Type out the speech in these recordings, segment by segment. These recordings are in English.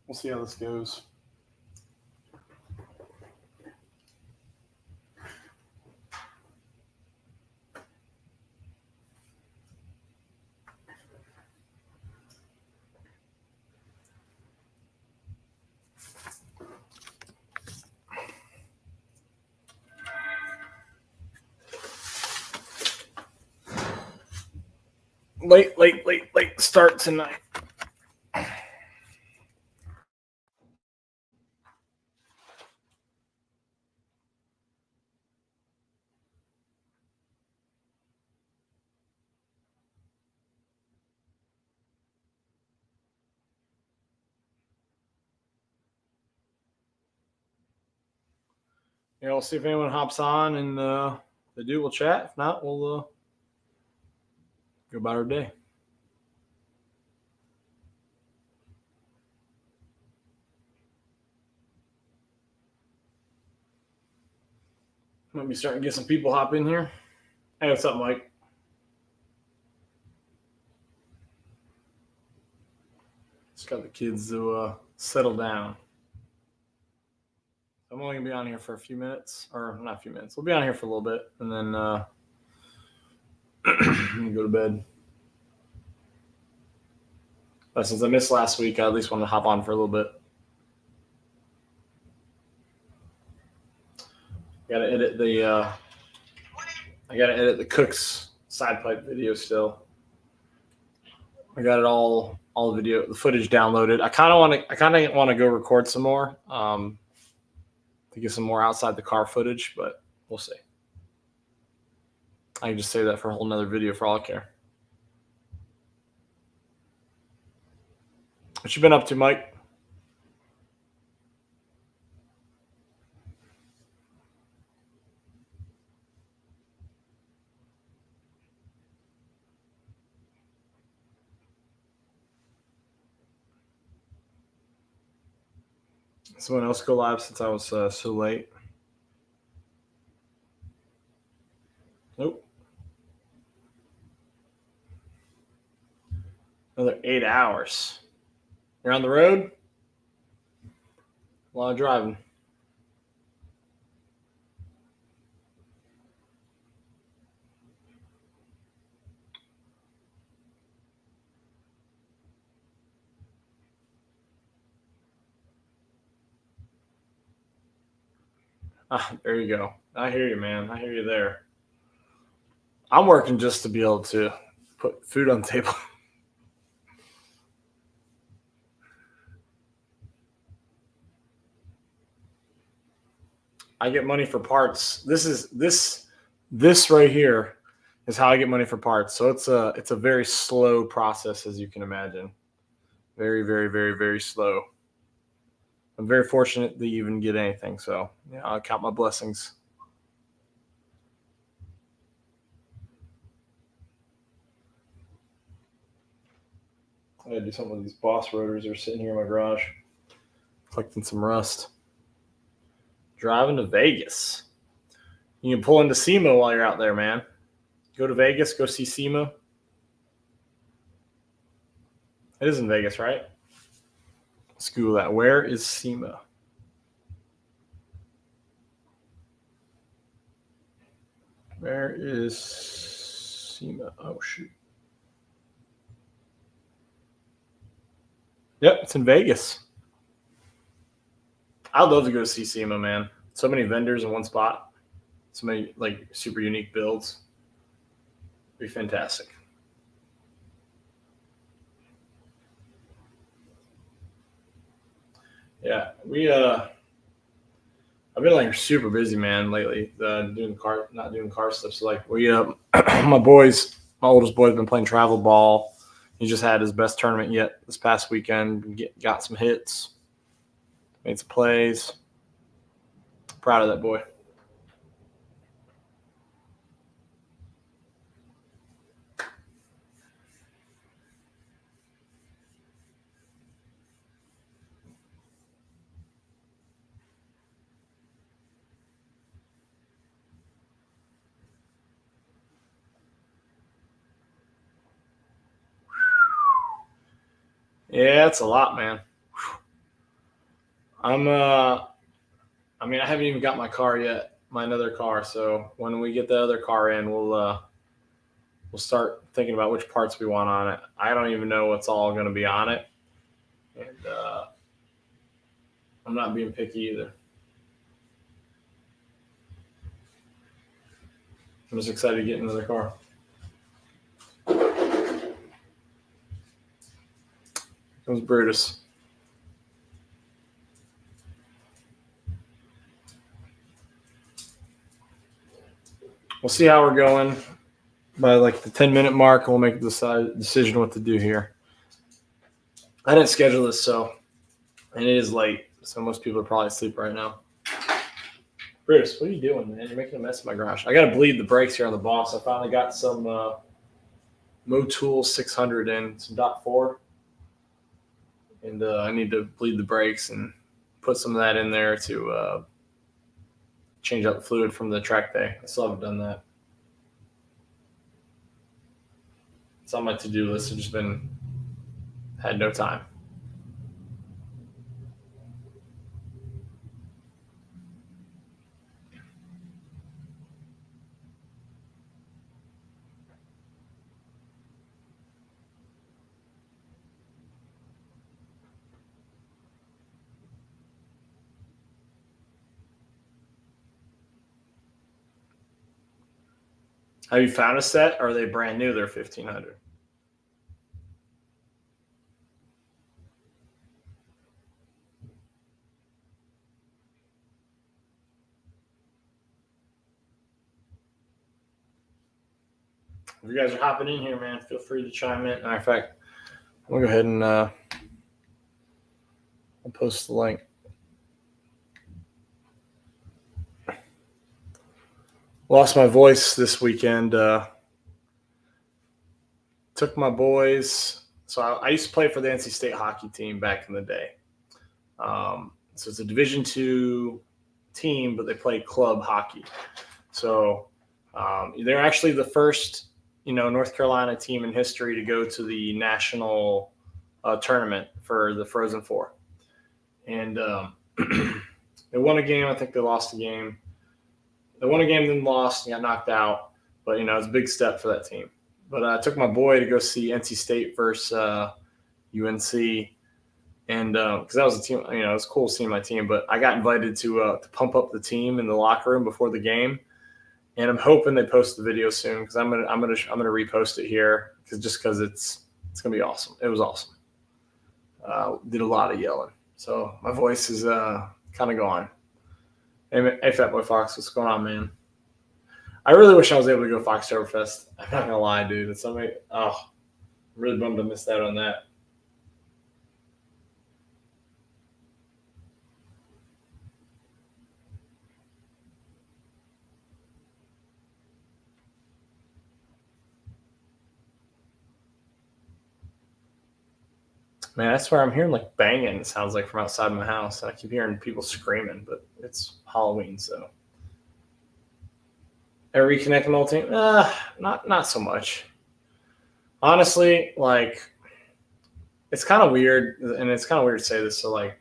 We'll see how this goes. Late start tonight. Yeah, we'll see if anyone hops on, and if they do, we'll chat. If not, we'll go about our day. Might be starting to get some people hop in here. Hey, what's up, Mike? Just got the kids to settle down. I'm only going to be on here for a few minutes, or not a few minutes. We'll be on here for a little bit, and then go to bed. But since I missed last week, I at least wanted to hop on for a little bit. I gotta edit the Cook's Sidepipe video still. I got it all the footage downloaded. I kind of want to go record some more to get some more outside the car footage, but we'll see. I can just save that for a whole nother video for all I care. What you been up to, Mike? Someone else go live since I was so late? Nope. Another 8 hours. You're on the road? A lot of driving. There you go. I hear you, man. I hear you there. I'm working just to be able to put food on the table. I get money for parts. This right here is how I get money for parts. So it's a very slow process, as you can imagine. Very, very, very, very slow. I'm very fortunate to even get anything. So yeah, I'll count my blessings. I gotta do something with these Boss rotors that are sitting here in my garage, collecting some rust. Driving to Vegas. You can pull into SEMA while you're out there, man. Go to Vegas, go see SEMA. It is in Vegas, right? Let's Google that. Where is SEMA? Where is SEMA? Oh, shoot. Yep, it's in Vegas. I'd love to go see SEMA, man. So many vendors in one spot. So many like super unique builds. It'd be fantastic. Yeah, I've been like super busy, man, lately. Not doing car stuff. So like my oldest boy's been playing travel ball. He just had his best tournament yet this past weekend. Got some hits, made some plays. Proud of that boy. Yeah, it's a lot, man. I'm I mean, I haven't even got my car yet, my another car. So when we get the other car in, we'll start thinking about which parts we want on it. I don't even know what's all going to be on it, and I'm not being picky either. I'm just excited to get another car. Comes Brutus. We'll see how we're going. By like the 10-minute mark, we'll make the decision what to do here. I didn't schedule this, and it is late, so most people are probably asleep right now. Brutus, what are you doing, man? You're making a mess of my garage. I got to bleed the brakes here on the Boss. I finally got some Motul 600 in, some .4, and I need to bleed the brakes and put some of that in there to change out the fluid from the track day. I still haven't done that. It's on my to-do list. I've just had no time. Have you found a set? Or are they brand new? They're 1500. If you guys are hopping in here, man, feel free to chime in. Matter of fact, I'm going to go ahead and I'll post the link. Lost my voice this weekend. Took my boys. So I used to play for the NC State hockey team back in the day. So it's a Division II team, but they play club hockey. So they're actually the first, North Carolina team in history to go to the national tournament for the Frozen Four. And they won a game. I think they lost a game. They won a game, then lost, and got knocked out. But, it was a big step for that team. But I took my boy to go see NC State versus UNC. And because that was a team, it was cool seeing my team. But I got invited to pump up the team in the locker room before the game. And I'm hoping they post the video soon because I'm gonna repost it here because it's gonna be awesome. It was awesome. Did a lot of yelling, so my voice is kind of gone. Hey, Fat Boy Fox, what's going on, man? I really wish I was able to go Foxtoberfest. I'm not gonna lie, dude. It's something. Oh, I'm really bummed I missed out on that. Man, I swear I'm hearing like banging. It sounds like from outside my house. I keep hearing people screaming, but it's Halloween, so. Ever reconnect the whole team? Not so much. Honestly, like, it's kind of weird, and it's kind of weird to say this. So, like,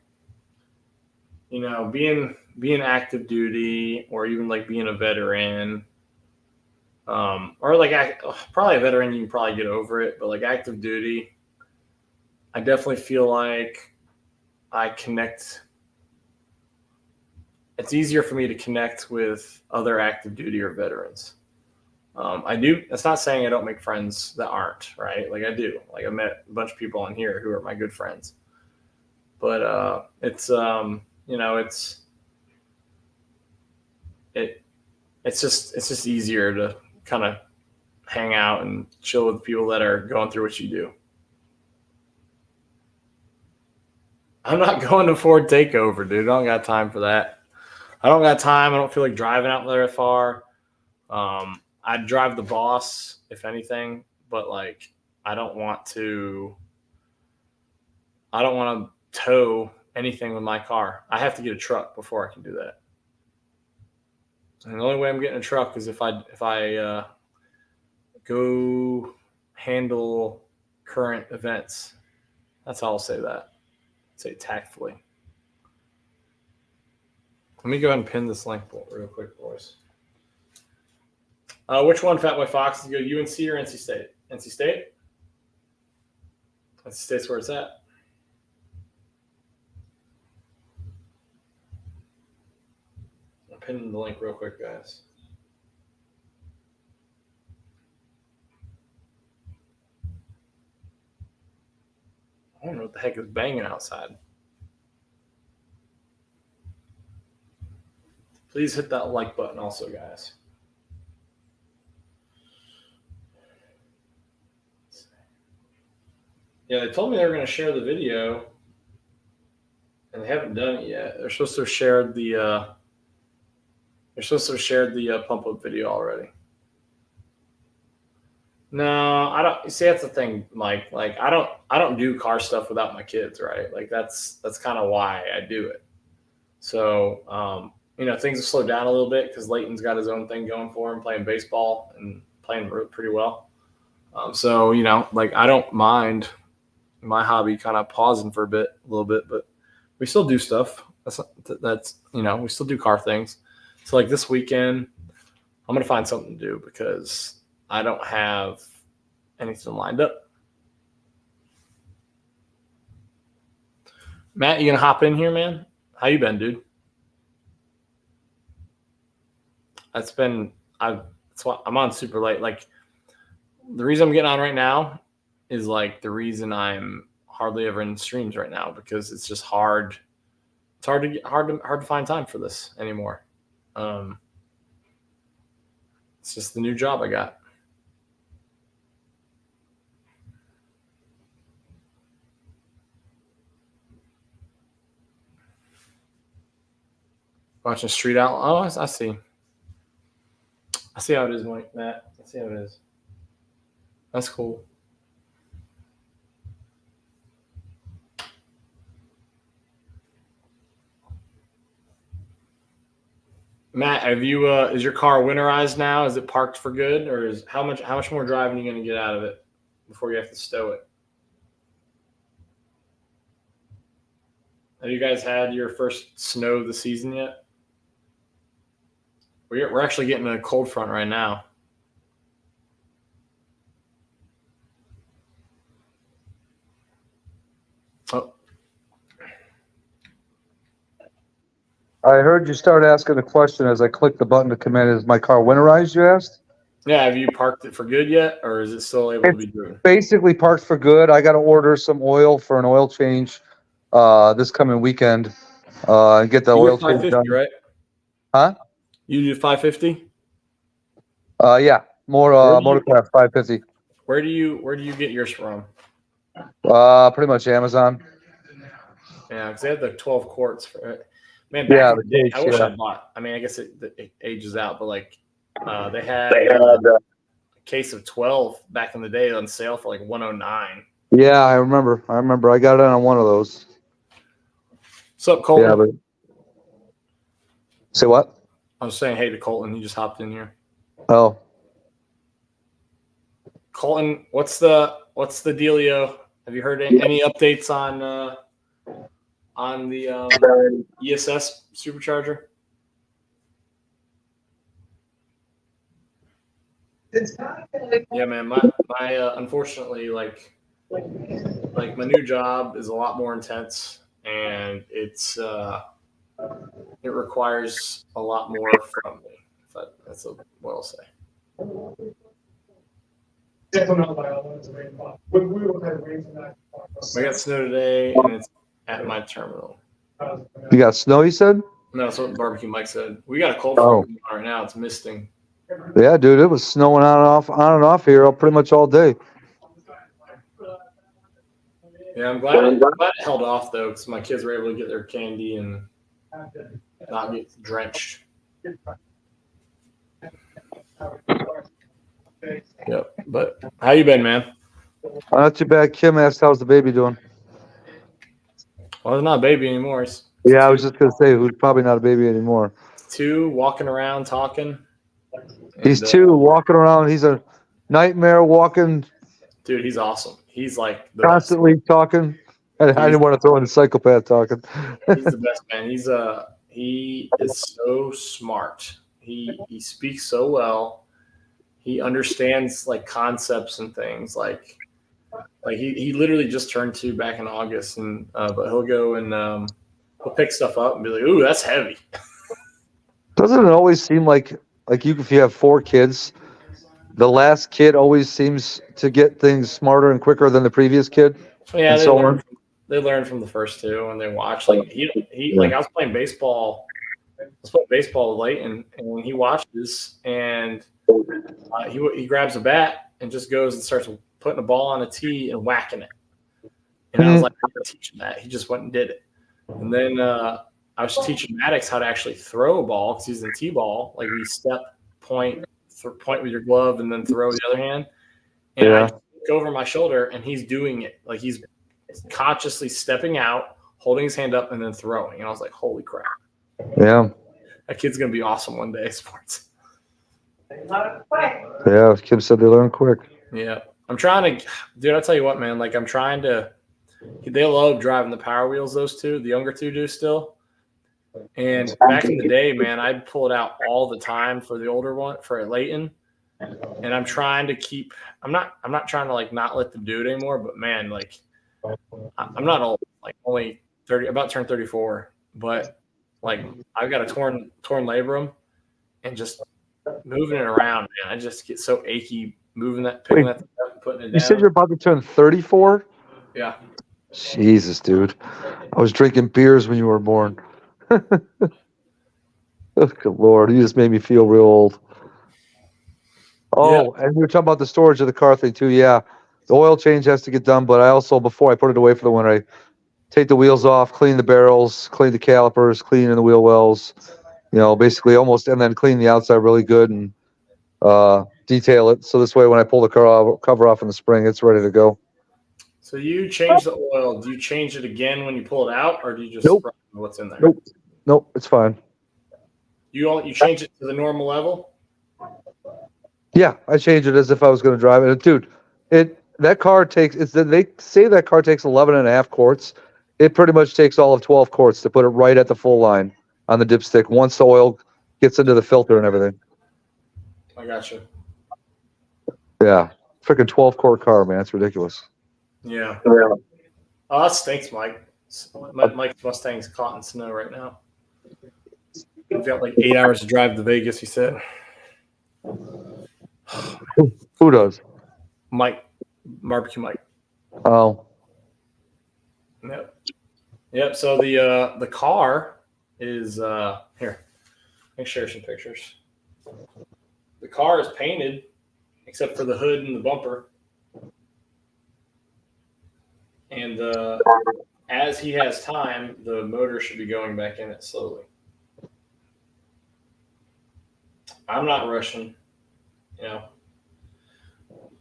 being active duty, or even like being a veteran, or like probably a veteran, you can probably get over it. But like active duty, I definitely feel like I connect. It's easier for me to connect with other active duty or veterans. I do. That's not saying I don't make friends that aren't, right? Like I do. Like I met a bunch of people on here who are my good friends. But it's it's just easier to kind of hang out and chill with people that are going through what you do. I'm not going to Ford Takeover, dude. I don't got time for that. I don't got time. I don't feel like driving out there far. I'd drive the Boss, if anything, but like I don't want to tow anything with my car. I have to get a truck before I can do that. And the only way I'm getting a truck is if I go handle current events. That's how I'll say that. Say it tactfully. Let me go ahead and pin this link real quick, boys. Which one, Fatboy Fox? You go UNC or NC State? NC State? NC State's where it's at. I'm pinning the link real quick, guys. I don't know what the heck is banging outside. Please hit that like button also, guys. Yeah, they told me they were going to share the video, and they haven't done it yet. They're supposed to have shared the pump up video already. No, I don't. See, that's the thing, Mike. Like, I don't do car stuff without my kids, right? Like, that's kind of why I do it. So, things have slowed down a little bit because Leighton's got his own thing going for him, playing baseball and playing pretty well. So, I don't mind my hobby kind of pausing for a little bit, but we still do stuff. That's we still do car things. So like this weekend, I'm going to find something to do because I don't have anything lined up. Matt, you going to hop in here, man? How you been, dude? I'm on super late. Like the reason I'm getting on right now is like the reason I'm hardly ever in streams right now because it's just hard. It's hard to find time for this anymore. It's just the new job I got. Watching Street Out. Oh, I see. I see how it is, Matt. I see how it is. That's cool. Matt, have you is your car winterized now? Is it parked for good, or is how much more driving are you going to get out of it before you have to stow it? Have you guys had your first snow of the season yet? We're actually getting a cold front right now. Oh. I heard you start asking a question as I clicked the button to come in. Is my car winterized, you asked? Yeah, have you parked it for good yet, or is it still able to be driven? Basically parked for good. I got to order some oil for an oil change this coming weekend and get the oil change done. Right? Huh? You do 550? Yeah, more Motorcraft 550. Where do you get yours from? Pretty much Amazon. Yeah, because they have the 12 quarts for it. Man, yeah, in the day, I wish I bought. I mean, I guess it ages out, but like they had a case of 12 back in the day on sale for like $109. Yeah, I remember. I got it on one of those. What's up, Colton? Yeah, but say what? I was saying hey to Colton. He just hopped in here. Oh, Colton, what's the dealio? Have you heard any updates on the ESS supercharger? Yeah, man. My unfortunately, like my new job is a lot more intense, and it requires a lot more from me. That's what I'll say. We got snow today, and it's at my terminal. You got snow, you said? No, that's what Barbecue Mike said. We got a cold front right now. It's misting. Yeah, dude, it was snowing on and off here pretty much all day. Yeah, I'm glad it held off though, because my kids were able to get their candy and not get drenched. Yep. But how you been, man? Not too bad. Kim asked, "How's the baby doing?" Well, it's not a baby anymore. Yeah, I was just gonna say, who's probably not a baby anymore. 2, walking around, talking. He's 2, walking around. He's a nightmare walking. Dude, he's awesome. He's like constantly talking. I didn't want to throw in a psychopath talking. He's the best, man. He is so smart. He speaks so well. He understands like concepts and things. Like he literally just turned 2 back in August, and but he'll go and he'll pick stuff up and be like, "Ooh, that's heavy." Doesn't it always seem like you, if you have 4 kids, the last kid always seems to get things smarter and quicker than the previous kid? Yeah, and so on. They learn from the first 2, and they watch. Like he like I was playing baseball. I was playing baseball with Leighton, and he watches, and he grabs a bat and just goes and starts putting a ball on a tee and whacking it. And I was like, I'm gonna teach him that. He just went and did it. And then I was teaching Maddox how to actually throw a ball because he's in T-ball. Like we step, point with your glove, and then throw with the other hand. And I look over my shoulder, and he's doing it. Like he's consciously stepping out, holding his hand up, and then throwing. And I was like, holy crap. Yeah. That kid's going to be awesome one day, sports. Yeah, Kim said they learn quick. Yeah. I'm trying to – dude, I'll tell you what, man. Like I'm trying to – they love driving the Power Wheels, those 2. The younger 2 do still. And back in the day, man, I'd pull it out all the time for the older one, for Leighton. And I'm trying to keep – I'm not trying to, like, not let them do it anymore. But, man, like, I'm not old. Like, only 30 – about to turn 34. But, like, I've got a torn labrum. And just moving it around, man, I just get so achy moving that, picking that thing up and putting it down. You said you're about to turn 34? Yeah. Jesus, dude. I was drinking beers when you were born. Oh, good Lord. You just made me feel real old. Oh, and we were talking about the storage of the car thing, too. Yeah. The oil change has to get done, but I also, before I put it away for the winter, I take the wheels off, clean the barrels, clean the calipers, clean in the wheel wells, basically almost, and then clean the outside really good and detail it. So this way, when I pull the cover off in the spring, it's ready to go. So you change the oil. Do you change it again when you pull it out, or do you just Nope. what's in there? Nope, it's fine. You change it to the normal level? Yeah, I change it as if I was going to drive it. Dude, that car takes, they say that car takes 11.5 quarts. It pretty much takes all of 12 quarts to put it right at the full line on the dipstick once the oil gets into the filter and everything. I got you. Yeah, freaking 12-quart car, man. It's ridiculous. Yeah. Oh, that stinks, Mike. Mike's Mustang's caught in snow right now. We've got like 8 hours to drive to Vegas, he said. Who does? Mike. Barbecue Mike. Oh. Yep. So the car is here. Let me share some pictures. The car is painted except for the hood and the bumper. And as he has time, the motor should be going back in it slowly. I'm not rushing.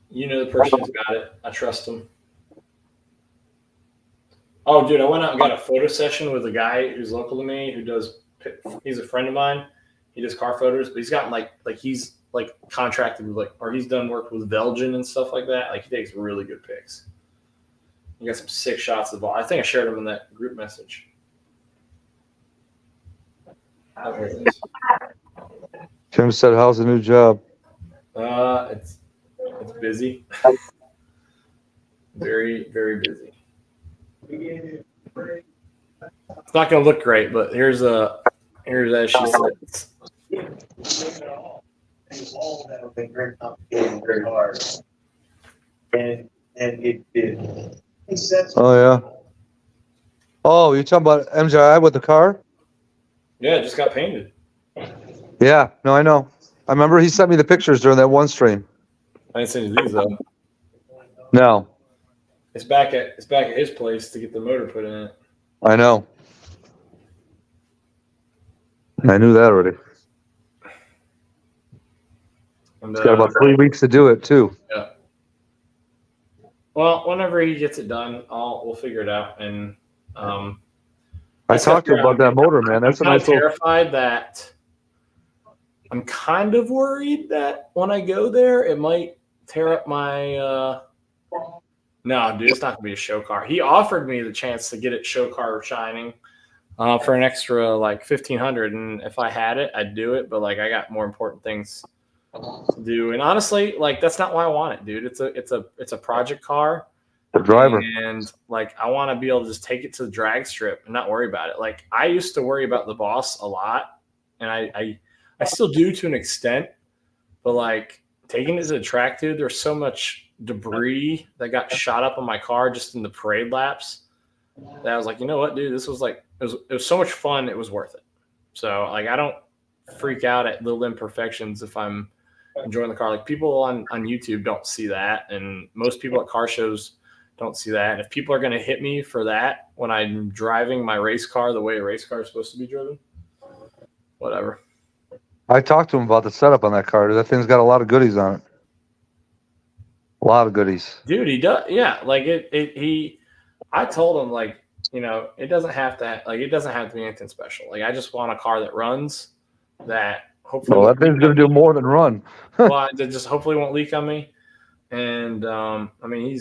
You know the person who's got it. I trust him. Oh, dude, I went out and got a photo session with a guy who's local to me he's a friend of mine. He does car photos, but he's gotten like he's like contracted with or he's done work with Belgian and stuff like that. Like he takes really good pics. He got some sick shots of the ball. I think I shared them in that group message. Oh, here it is. Tim said, how's the new job? It's busy. Very, very busy. It's not going to look great, but here's as she said. All that would be very complicated, very hard. And it did. Oh, yeah. Oh, you're talking about MJI with the car? Yeah, it just got painted. Yeah, no, I know. I remember he sent me the pictures during that one stream. I didn't send you these though. No. It's back at his place to get the motor put in it. I know. I knew that already. And, it's got about 3 weeks to do it too. Yeah. Well, whenever he gets it done, we'll figure it out. And I talked to him about that motor, man. That's I'm terrified that I'm kind of worried that when I go there, it might tear up my. No, dude, it's not gonna be a show car. He offered me the chance to get it show car shining, for an extra like 1,500, and if I had it, I'd do it. But like I got more important things to do, and honestly, like that's not why I want it, dude. It's a project car. The driver. And like I want to be able to just take it to the drag strip and not worry about it. Like I used to worry about the boss a lot, and I still do to an extent, but like taking it to the track, dude, there's so much debris that got shot up on my car just in the parade laps that I was like, you know what, dude, this was like it was so much fun, it was worth it. So like I don't freak out at little imperfections if I'm enjoying the car. Like people on YouTube don't see that, and most people at car shows don't see that. And if people are going to hit me for that when I'm driving my race car the way a race car is supposed to be driven, whatever. I talked to him about the setup on that car. That thing's got a lot of goodies on it. A lot of goodies. Dude, he does. Yeah. Like I told him like, you know, it doesn't have to be anything special. Like I just want a car that runs, that hopefully. Well, that thing's going to do more than run. Well, that just hopefully won't leak on me. And I mean,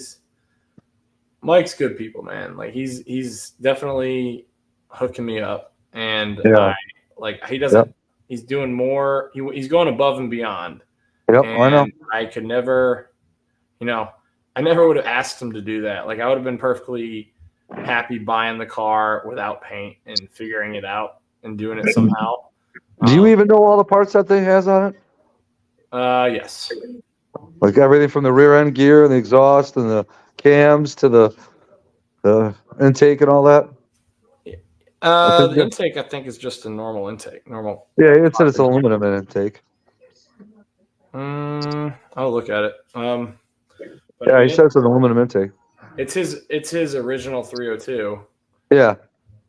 Mike's good people, man. Like he's definitely hooking me up, and yeah. he doesn't. Yep. He's doing more. He's going above and beyond. Yep, and I know. I could never, you know, I never would have asked him to do that. Like I would have been perfectly happy buying the car without paint and figuring it out and doing it somehow. Do you even know all the parts that thing has on it? Yes. Like everything from the rear end gear and the exhaust and the cams to the intake and all that? The intake, I think, is just a normal intake. Normal. Yeah, it said it's an aluminum intake. I'll look at it. But yeah, he said it's an aluminum intake. It's his original 302. Yeah.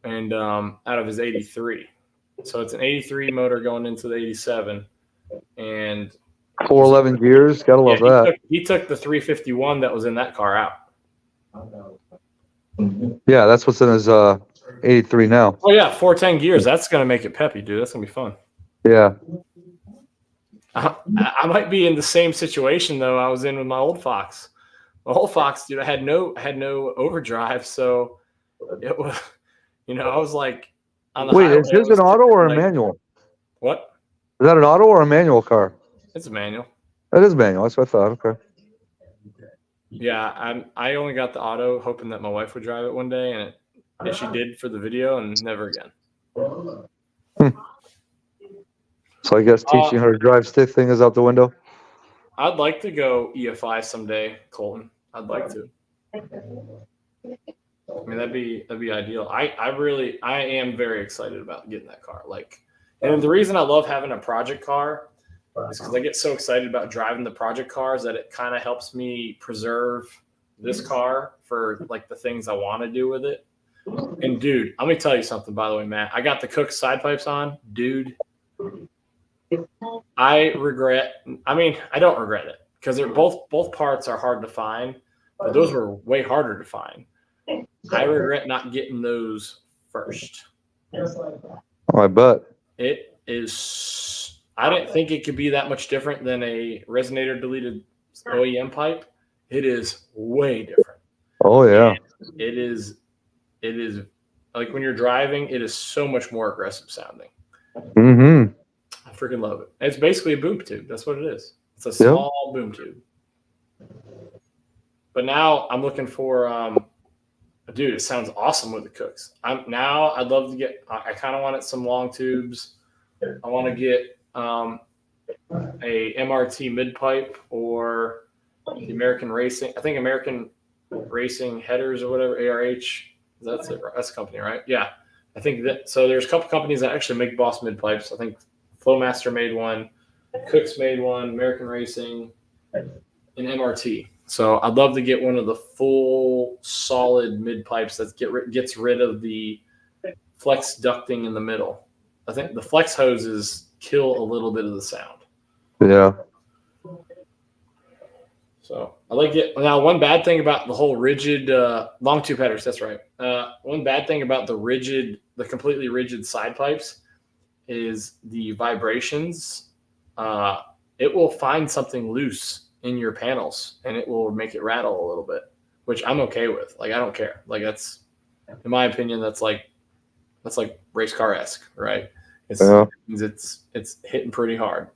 And out of his 83. So it's an 83 motor going into the 87. And 411 gears. Gotta love that. He took the 351 that was in that car out. Yeah, that's what's in his 83 now. Oh yeah, 410 gears. That's gonna make it peppy, dude. That's gonna be fun. Yeah. I might be in the same situation though I was in with my old Fox. My old Fox, dude, I had no overdrive, so it was, you know, I was like on the Wait, highway, is this an auto or a manual? What? Is that an auto or a manual car? It's a manual. It is manual. That's what I thought. Okay. Yeah, I only got the auto hoping that my wife would drive it one day, and she did for the video, and never again. So I guess teaching her to drive stick thing is out the window. I'd like to go EFI someday, Colton. I'd like to. I mean, that'd be ideal. I am very excited about getting that car. Like, and the reason I love having a project car is because I get so excited about driving the project cars that it kind of helps me preserve this car for like the things I want to do with it. And dude, let me tell you something, by the way, Matt. I got the Cook side pipes on, dude. I don't regret it because they're both parts are hard to find, but those were way harder to find. I regret not getting those first. Oh, I bet. It is. I didn't think it could be that much different than a Resonator deleted OEM pipe. It is way different. Oh yeah. And it is like when you're driving, it is so much more aggressive sounding. Mm-hmm. I freaking love it. It's basically a boom tube. That's what it is. It's a small boom tube. But now I'm looking for dude, it sounds awesome with the Cooks. I'd love to get I kind of wanted some long tubes. I want to get a MRT mid pipe or the American Racing. I think American Racing Headers or whatever, ARH. That's it. That's the company, right? Yeah. I think that. So there's a couple companies that actually make Boss mid pipes. I think Flowmaster made one, Cooks made one, American Racing, and MRT. So I'd love to get one of the full solid mid pipes that gets rid of the flex ducting in the middle. I think the flex hoses kill a little bit of the sound. Yeah. So I like it. Now, one bad thing about the whole rigid long tube headers, that's right. One bad thing about the completely rigid side pipes is the vibrations. It will find something loose in your panels and it will make it rattle a little bit, which I'm okay with. Like, I don't care. Like, that's, in my opinion, that's That's like race car-esque, right? It's hitting pretty hard.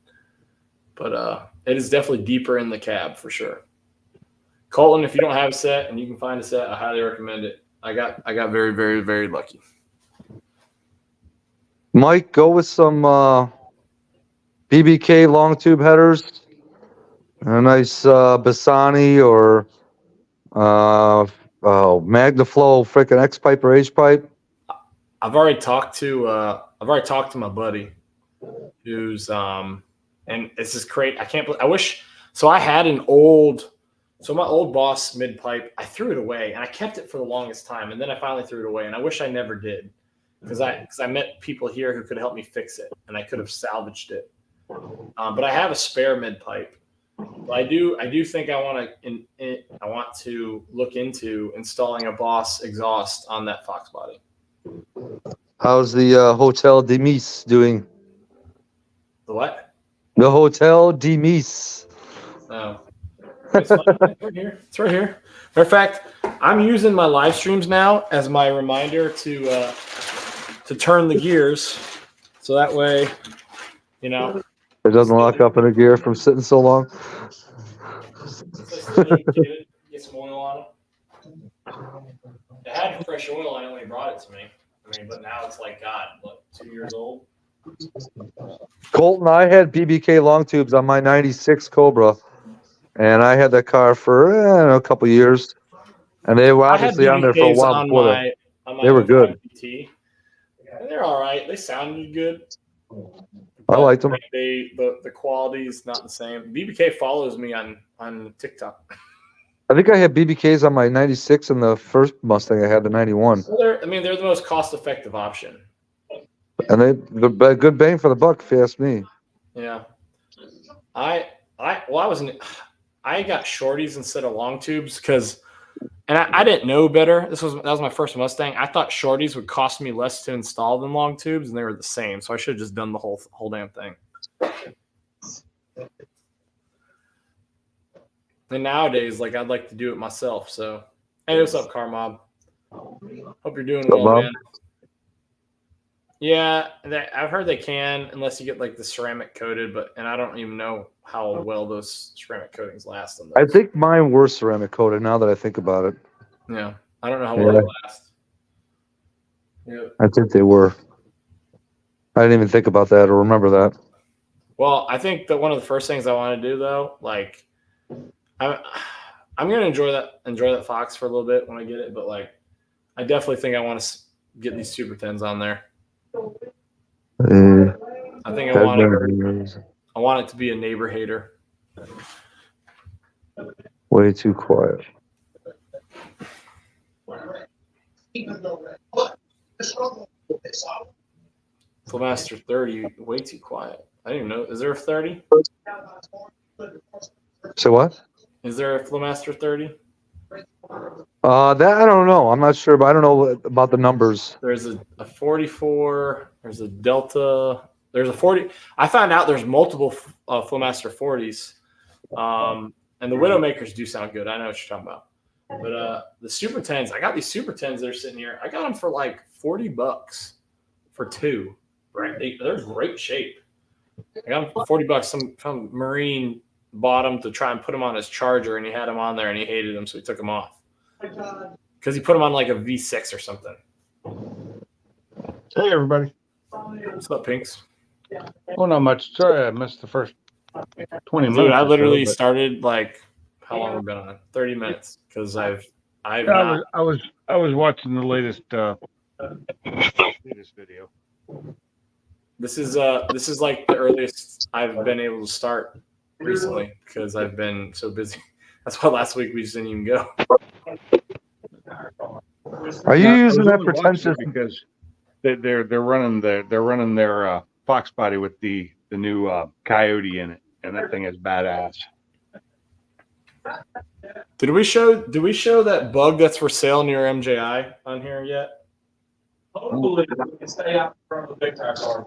But it is definitely deeper in the cab for sure. Colton, if you don't have a set and you can find a set, I highly recommend it. I got very, very, very lucky. Mike, go with some BBK long tube headers, a nice Bassani or Magnaflow freaking X pipe or H pipe. I've already talked to my buddy, who's and this is great. I can't believe. I wish. So I had an old. So my old Boss mid pipe, I threw it away, and I kept it for the longest time, and then I finally threw it away, and I wish I never did, because I met people here who could help me fix it, and I could have salvaged it. But I have a spare mid pipe. But I do think I want to look into installing a Boss exhaust on that Fox body. How's the Hotel de Mise doing? The what? The Hotel de Mise. Oh. It's right here. It's right here. Matter of fact, I'm using my live streams now as my reminder to turn the gears, so that way, it doesn't lock up in a gear from sitting so long. Get some oil on it. It had fresh oil on it when he brought it to me. But now it's like, God, what, 2 years old? Colton, I had BBK long tubes on my 96 Cobra. And I had that car for a couple years, and they were obviously on there for a while before that. They were good. They're all right. They sounded good. I liked them. The quality is not the same. BBK follows me on TikTok. I think I had BBKs on my 96 and the first Mustang I had, the 91. Well, they're the most cost-effective option. And they're good bang for the buck, if you ask me. Yeah. I got shorties instead of long tubes because, and I didn't know better. That was my first Mustang. I thought shorties would cost me less to install than long tubes, and they were the same. So I should have just done the whole damn thing. And nowadays, I'd like to do it myself. So, hey, what's up, Car Mob? Hope you're doing well, man. Yeah, I've heard they can, unless you get the ceramic coated, and I don't even know how well those ceramic coatings last on those. I think mine were ceramic coated now that I think about it. Yeah, I don't know how well they last. Yeah. I think they were. I didn't even think about that or remember that. Well, I think that one of the first things I want to do, though, I'm going to enjoy that Fox for a little bit when I get it, but I definitely think I want to get these Super 10s on there. I think I want it to be a neighbor hater. Way too quiet. Flowmaster 30, way too quiet. I didn't even know. Is there a 30? So what? Is there a Flowmaster 30? That I don't know. I'm not sure, but I don't know about the numbers. There's a 44. There's a Delta. There's a 40. I found out there's multiple Flowmaster 40s. And the Widowmakers do sound good. I know what you're talking about. But the Super 10s, I got these Super 10s that are sitting here. I got them for $40 for two. Right? They're great shape. I got them for $40. Some Marine bought them to try and put them on his Charger, and he had them on there, and he hated them, so he took them off. Because he put them on a V6 or something. Hey, everybody. What's up, Pinks? Oh, not much. Sorry, I missed the first 20 minutes. Dude, I literally started how long have we been on? 30 minutes. Because I was watching the latest video. This is the earliest I've been able to start recently because I've been so busy. That's why last week we just didn't even go. Are you using that pretentious? Because they're running their Fox body with the new Coyote in it, and that thing is badass. Did we show that bug that's for sale near MJI on here yet? Hopefully, we can stay out from the big time car.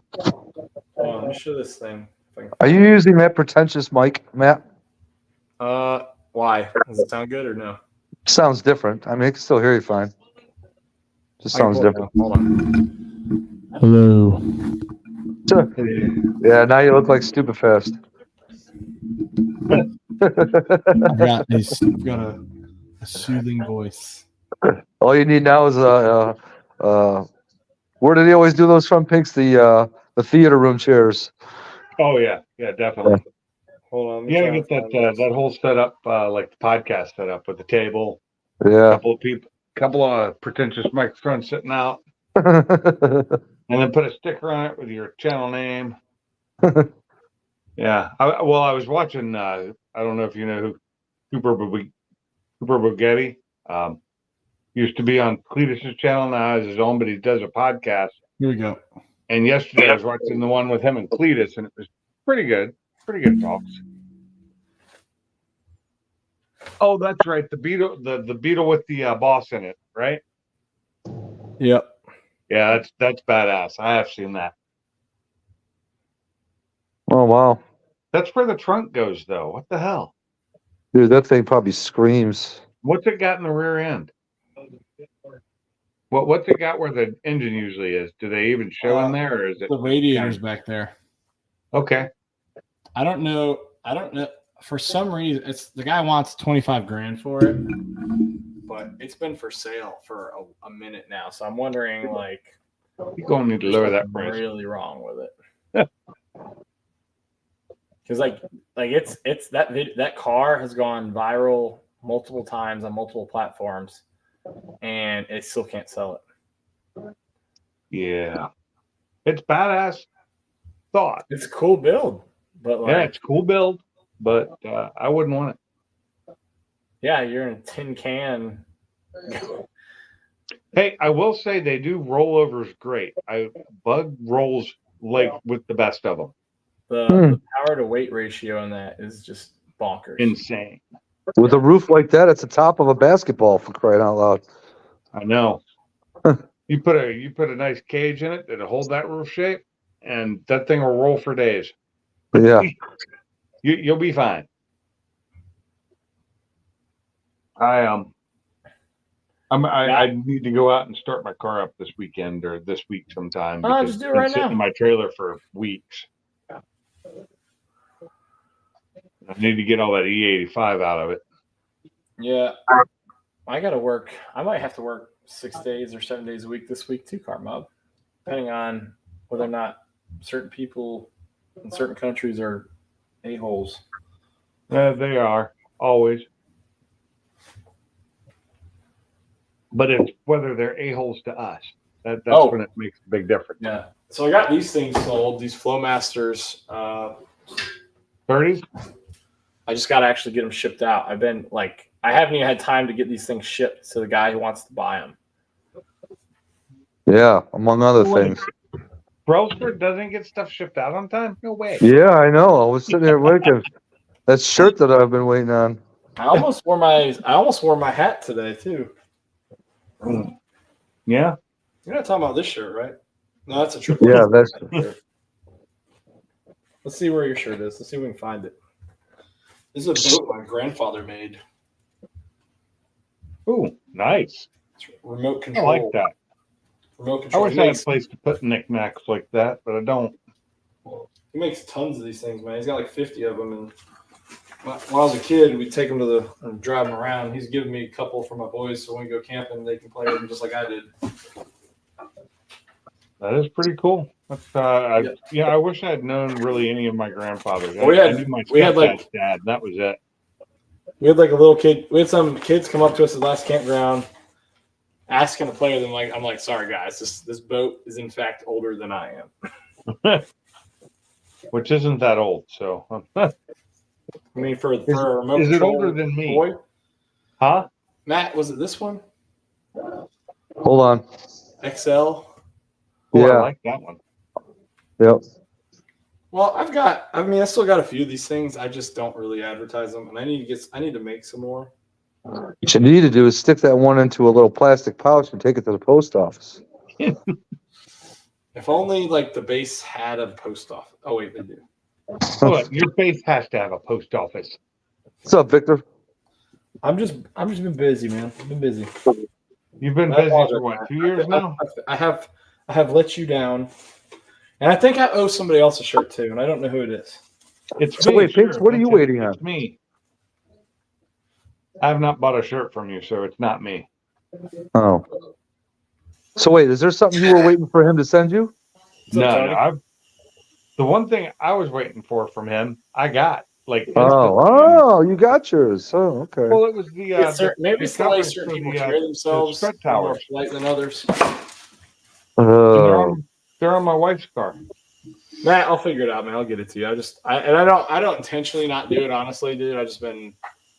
Let me show this thing. Are you using that pretentious mic, Matt? Why? Does it sound good or no? Sounds different. I mean, I can still hear you fine. Just sounds different. Hold on. Hello. Yeah, now you look like Stupid Fast. I've got a soothing voice. All you need now is where do they always do those from, Pinks? The theater room chairs. Oh yeah, definitely. Hold on. You gotta get that whole setup, like the podcast setup with the table, Yeah. couple of pretentious microphones sitting out, Yeah. and then put a sticker on it with your channel name. Yeah. I was watching. I don't know if you know who Cooper Bugatti. Used to be on Cletus's channel. Now has his own, but he does a podcast. Here we go. And yesterday I was watching the one with him and Cletus, and it was pretty good. Pretty good talks. Oh, that's right. The Beetle, the Beetle with the boss in it, right? Yep. Yeah, that's badass. I have seen that. Oh wow, That's where the trunk goes, though. What the hell? dude, that thing probably screams. What's it got in the rear end? What's it got where the engine usually is? Do they even show in there, or is it The radiator's back there. okay? I don't know. For some reason, it's the guy wants 25 grand for it, but it's been for sale for a minute now. So I'm wondering, like, You're going to need to lower that price. really wrong with it. Because like it's that car has gone viral multiple times on multiple platforms, and it still can't sell it. Yeah, it's badass thought. It's a cool build, but like, Yeah, it's a cool build, but I wouldn't want it. yeah, you're in a tin can. Hey, I will say they do rollovers great. Bug rolls like with the best of them. The power to weight ratio on that is just bonkers. Insane. With a roof like that, it's the top of a basketball, for crying out loud. I know. You put a nice cage in it that'll hold that roof shape, and that thing will roll for days. Yeah. You'll be fine. I need to go out and start my car up this weekend or this week sometime. Oh, just do it right sitting now. in my trailer for weeks. I need to get all that E85 out of it. Yeah, I got to work. I might have to work 6 days or 7 days a week this week too, Car Mob, depending on whether or not certain people in certain countries are a-holes. They are always. But it's whether they're a-holes to us. That's when it makes a big difference. Yeah. So I got these things sold, these Flowmasters. 30s? I just got to actually get them shipped out. I haven't even had time to get these things shipped to the guy who wants to buy them. Yeah, among other things. Brelsford doesn't get stuff shipped out on time? No way. Yeah, I know. I was sitting there waiting. That shirt that I've been waiting on. I almost wore my hat today too. Yeah. You're not talking about this shirt, right? No, that's a triple. Yeah, that's. Let's see where your shirt is. Let's see if we can find it. This is a boat my grandfather made. Ooh, nice. It's remote I control. like that. Remote I control. wish I had a place to put knickknacks like that, but I don't. He makes tons of these things, man. He's got like 50 of them. And when I was a kid, we'd take them and drive them around. He's given me a couple for my boys, so when we go camping, they can play with them just like I did. That is pretty cool. That's, I wish I had known really any of my grandfathers. Well, I knew my stepdad's dad. That was it. We had like a little kid. We had some kids come up to us at the last campground, asking to play with them. Like, I'm like, sorry guys, this boat is in fact older than I am. Which isn't that old. So, I mean, for a remote is it control older than me? Boy, huh? Matt, was it this one? Hold on. XL. Oh, Yeah. I like that one. Yep. Well, I still got a few of these things. I just don't really advertise them, and I need to make some more. What you need to do is stick that one into a little plastic pouch and take it to the post office. If only like the base had a post office. Oh wait, they do. Look, your base has to have a post office. What's up, Victor? I'm just been busy, man. I've been busy. You've been busy for what, 2 years now? I have I have let you down. And I think I owe somebody else a shirt too, and I don't know who it is. It's So me. wait, Pinks, what are you waiting on? It's me. I have not bought a shirt from you, so it's not me. Oh. So wait, is there something you were waiting for him to send you? No. The one thing I was waiting for from him, I got. Like Oh, you got yours. Oh, okay. well, it was the maybe it's the way covers certain for people the, carry the themselves strut more towers. polite than others. Oh. They're on my wife's car. Matt, I'll figure it out, man. I'll get it to you. I don't intentionally not do it, honestly, dude. I've just been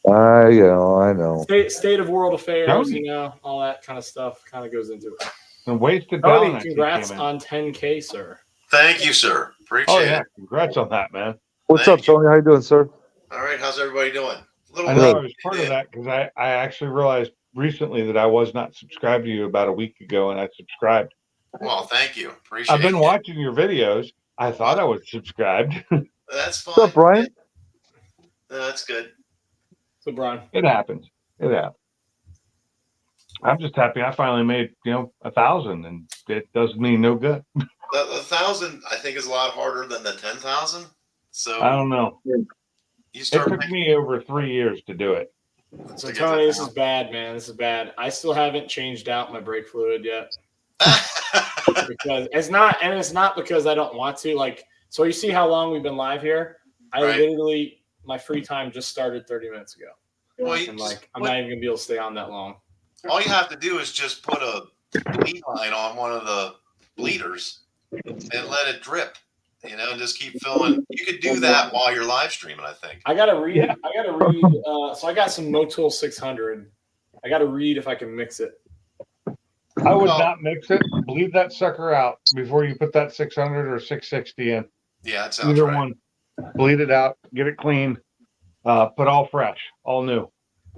I know. state of world affairs, Tony. you know, all that kind of stuff kind of goes into it. And wasted Tony, down. congrats on 10K, sir. Thank you, sir. Appreciate Oh yeah, it. congrats on that, man. What's Thank up, you. Tony? How you doing, sir? All right, how's everybody doing? A little I know late. I was part of that because I actually realized recently that I was not subscribed to you about a week ago, and I subscribed. Well, thank you. Appreciate I've been it. watching your videos. I thought I was subscribed. That's fine. What's up, Brian? That's good. So, Brian. It happens. I'm just happy I finally made 1,000, and it does me no good. The 1,000, I think, is a lot harder than the 10,000. So I don't know. you It start took me over 3 years to do it. So, Tony, this is bad, man. This is bad. I still haven't changed out my brake fluid yet. Because it's not because I don't want to. Like, so you see how long we've been live here? I literally, my free time just started 30 minutes ago. Well, I'm not even gonna be able to stay on that long. all you have to do is just put a bleed line on one of the bleeders and let it drip, and just keep filling. You could do that while you're live streaming, I think. I gotta read. So I got some Motul 600. I gotta read if I can mix it. I would not mix it. Bleed that sucker out before you put that 600 or 660 in. Yeah, that sounds Either right. one. Bleed it out. Get it clean. Put all fresh, all new.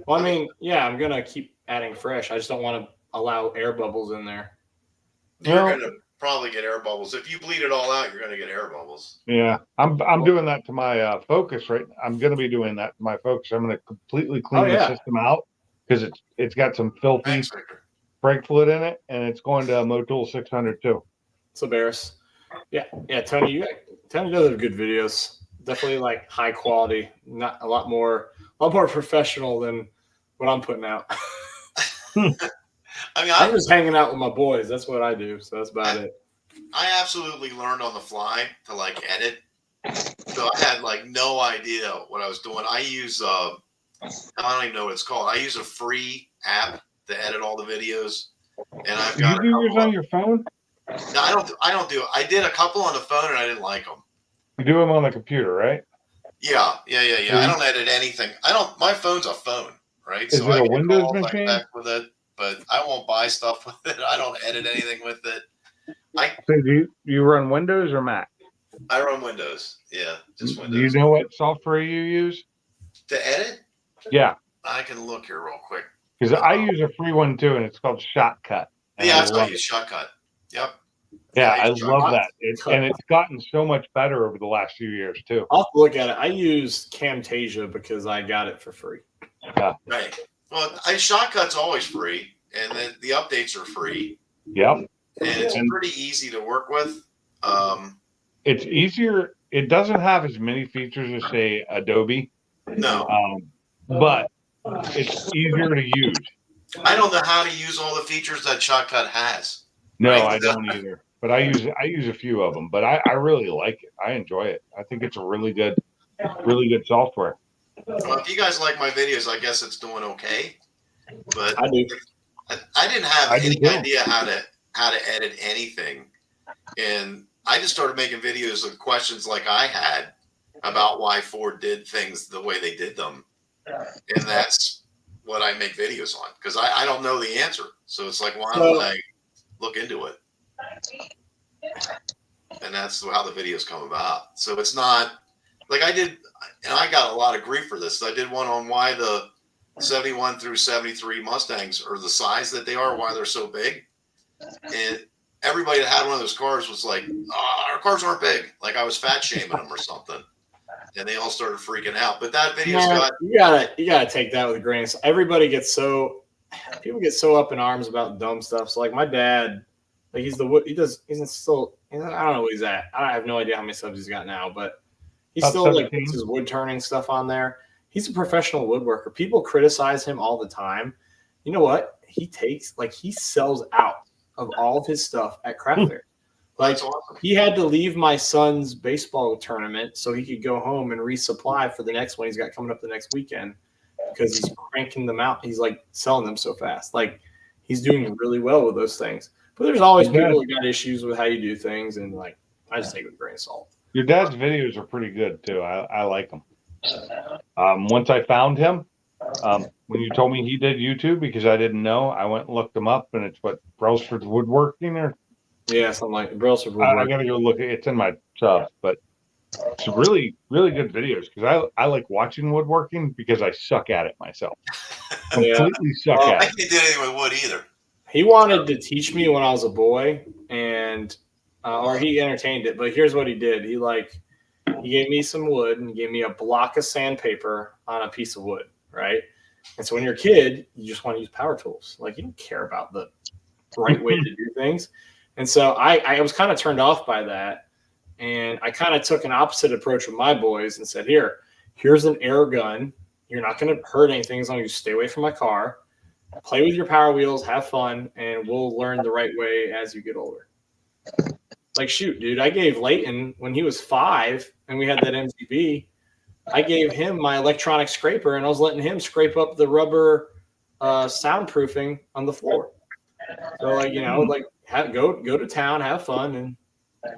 Well, I mean, yeah, I'm gonna keep adding fresh. I just don't want to allow air bubbles in there. You're going to probably get air bubbles. If you bleed it all out, you're going to get air bubbles. Yeah, I'm doing that to my Focus right. I'm going to be doing that to my Focus. I'm going to completely clean the system out because it's got some filthy Thanks, Victor. brake fluid in it, and it's going to Motul 600 too. So Barris, yeah, Tony does have good videos. Definitely like high quality, not a lot more professional than what I'm putting out. I mean, I'm just hanging out with my boys. That's what I do. So that's about it. I absolutely learned on the fly to edit. So I had no idea what I was doing. I use I don't even know what it's called. I use a free app to edit all the videos, and I've got. You do yours on your phone? No, I don't do it. I did a couple on the phone, and I didn't like them. You do them on the computer, right? Yeah. I don't edit anything. My phone's a phone, right? Is so it I a can Windows call machine? back with it, but I won't buy stuff with it. I don't edit anything with it. So do you run Windows or Mac? I run Windows. Yeah, just Windows. Do you know what software you use? To edit? Yeah. I can look here real quick. Because I use a free one too, and it's called Shotcut. Yeah, that's why I use Shotcut. Yep. Yeah, I love that. And it's gotten so much better over the last few years too. I'll have to look at it. I use Camtasia because I got it for free. Yeah. Right. Well, Shotcut's always free, and then the updates are free. Yep. And it's pretty easy to work with. It's easier. It doesn't have as many features as, say, Adobe. No. But it's easier to use. I don't know how to use all the features that Shotcut has. No, right? I don't either. But I use a few of them. But I really like it. I enjoy it. I think it's a really good software. Well, if you guys like my videos, I guess it's doing okay. But I do. I didn't have any idea how to edit anything, and I just started making videos of questions like I had about why Ford did things the way they did them, and that's what I make videos on because I don't know the answer. So it's like, why don't I look into it? And that's how the videos come about. So it's not like I did, and I got a lot of grief for this. I did one on why the 71 through 73 Mustangs are the size that they are, why they're so big. And everybody that had one of those cars was like, oh, our cars aren't big. Like I was fat shaming them or something. And they all started freaking out. But that video's got you gotta take that with a grain of salt. People get so up in arms about dumb stuff. So like my dad Like he's the wood. He's still. I don't know where he's at. I have no idea how many subs he's got now, but he's Top still like 17. puts his wood turning stuff on there. He's a professional woodworker. People criticize him all the time. You know what? He sells out of all of his stuff at craft fair. Like That's awesome. he had to leave my son's baseball tournament so he could go home and resupply for the next one he's got coming up the next weekend because he's cranking them out. He's like selling them so fast. Like he's doing really well with those things. But there's always people who got issues with how you do things, and like I just take it with a grain of salt. Your dad's videos are pretty good too. I like them. Once I found him, when you told me he did YouTube, because I didn't know, I went and looked him up, and it's what Brailsford Woodworking or Yeah, something like Brailsford I Woodworking. gotta go look. It's in my stuff, but it's really good videos because I like watching woodworking because I suck at it myself. Completely suck I at it. can't do anything with wood either. He wanted to teach me when I was a boy, and or he entertained it. But here's what he did: he gave me some wood and gave me a block of sandpaper on a piece of wood, right? And so when you're a kid, you just want to use power tools. Like you don't care about the right way to do things. And so I was kind of turned off by that, and I kind of took an opposite approach with my boys and said, here's an air gun. You're not going to hurt anything as long as you stay away from my car. Play with your power wheels, have fun, and we'll learn the right way as you get older. Like, shoot, dude, I gave Leighton, when he was 5 and we had that MGB, I gave him my electronic scraper, and I was letting him scrape up the rubber soundproofing on the floor. So, like, you know, like go to town, have fun, and,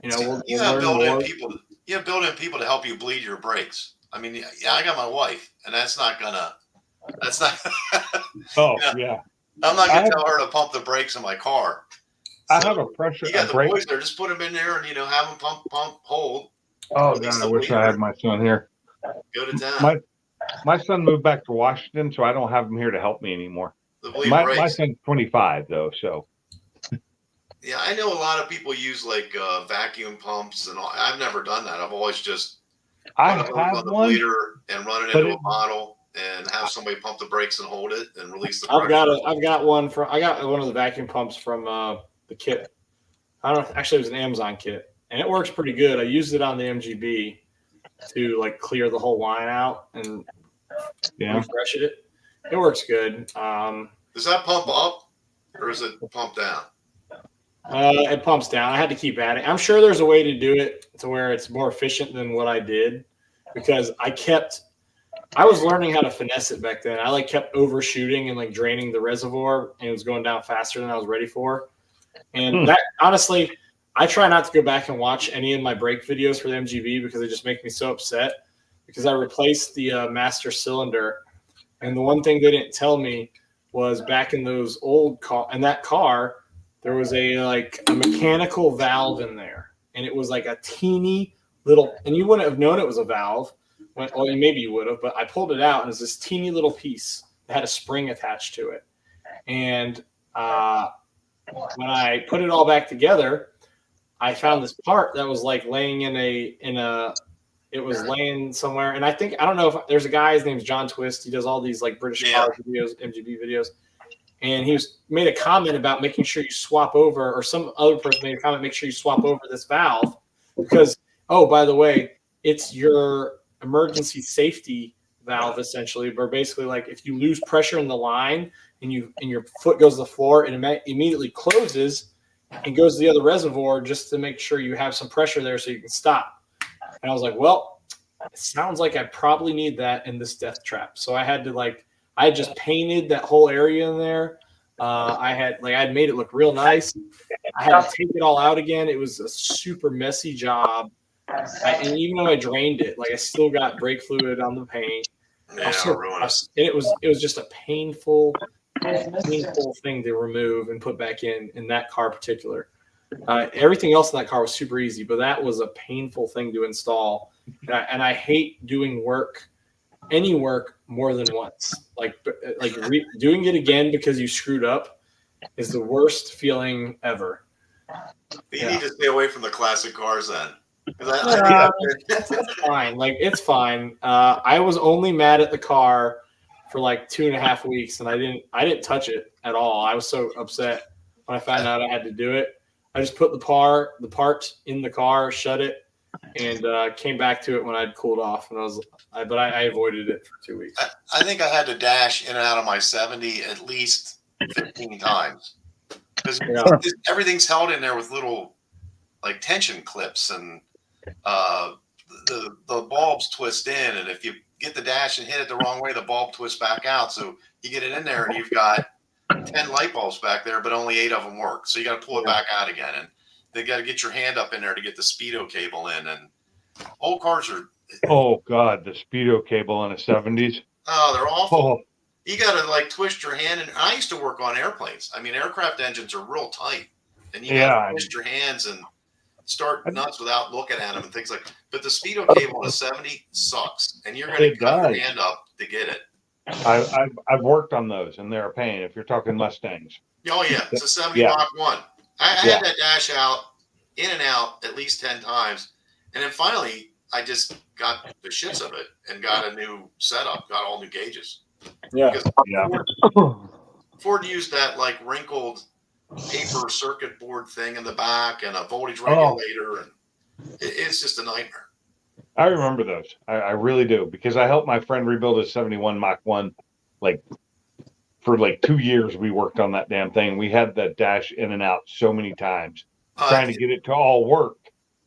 you know, we'll learn more. You have built-in people to help you bleed your brakes. I mean, yeah, I got my wife, and that's not. Oh, you know, yeah. I'm not going to tell her to pump the brakes in my car. I have a pressure. You got the brake. boys there. Just put them in there and, you know, have them pump, hold. Oh, God, I wish I had my son here. Go to town. My son moved back to Washington, so I don't have him here to help me anymore. My son's 25, though, so. Yeah, I know a lot of people use, like, vacuum pumps and all. I've never done that. I've always just I have on the one, bleeder and run it into a bottle and have somebody pump the brakes and hold it and release the pressure. I got one of the vacuum pumps from the kit. Actually, it was an Amazon kit, and it works pretty good. I used it on the MGB to like clear the whole line out and refresh it. It works good. Does that pump up or is it pump down? It pumps down. I had to keep adding. I'm sure there's a way to do it to where it's more efficient than what I did, because I was learning how to finesse it back then. I like kept overshooting and like draining the reservoir, and it was going down faster than I was ready for. And that, honestly, I try not to go back and watch any of my brake videos for the MGB because they just make me so upset, because I replaced the master cylinder. And the one thing they didn't tell me was back in those old car, there was a mechanical valve in there, and it was like a teeny little, and you wouldn't have known it was a valve. Maybe you would have, but I pulled it out, and it's this teeny little piece that had a spring attached to it. And when I put it all back together, I found this part that was like laying it was laying somewhere. And I don't know if there's a guy, his name's John Twist. He does all these like British car videos, MGB videos. And he made a comment about making sure you swap over, or some other person made a comment, make sure you swap over this valve because, oh, by the way, it's your emergency safety valve essentially, where basically like if you lose pressure in the line and your foot goes to the floor, it immediately closes and goes to the other reservoir just to make sure you have some pressure there so you can stop. And I was like, well, it sounds like I probably need that in this death trap. So I had just painted that whole area in there. I'd made it look real nice. I had to take it all out again. It was a super messy job. And even though I drained it, like I still got brake fluid on the paint. It was just a painful thing to remove and put back in that car particular. Everything else in that car was super easy, but that was a painful thing to install. And I hate doing any work more than once. Doing it again because you screwed up is the worst feeling ever. You need to stay away from the classic cars then. It's fine. Like it's fine. I was only mad at the car for like 2.5 weeks, and I didn't touch it at all. I was so upset when I found out I had to do it. I just put the part in the car, shut it, and came back to it when I'd cooled off. And I avoided it for 2 weeks. I think I had to dash in and out of my 70 at least 15 times because everything's held in there with little like tension clips, and the bulbs twist in, and if you get the dash and hit it the wrong way, the bulb twists back out. So you get it in there and you've got 10 light bulbs back there, but only 8 of them work. So you got to pull it back out again, and they got to get your hand up in there to get the speedo cable in. And old cars are. Oh God, the speedo cable in the 70s. Oh, they're awful. Oh. You got to like twist your hand. And I used to work on airplanes. I mean, aircraft engines are real tight, and you got to twist your hands and start nuts without looking at them and things like. But the speedo cable in a 70 sucks, and you're going to cut your hand up to get it. I've worked on those, and they're a pain. If you're talking Mustangs. Oh yeah, it's a 70 Mach 1. I had that dash out, in and out at least 10 times, and then finally I just got the shits of it and got a new setup, got all new gauges. Yeah. Ford used that like wrinkled paper circuit board thing in the back and a voltage regulator, and it's just a nightmare. I remember those. I really do, because I helped my friend rebuild a 71 Mach 1. Like for like 2 years, we worked on that damn thing. We had that dash in and out so many times, trying to get it to all work.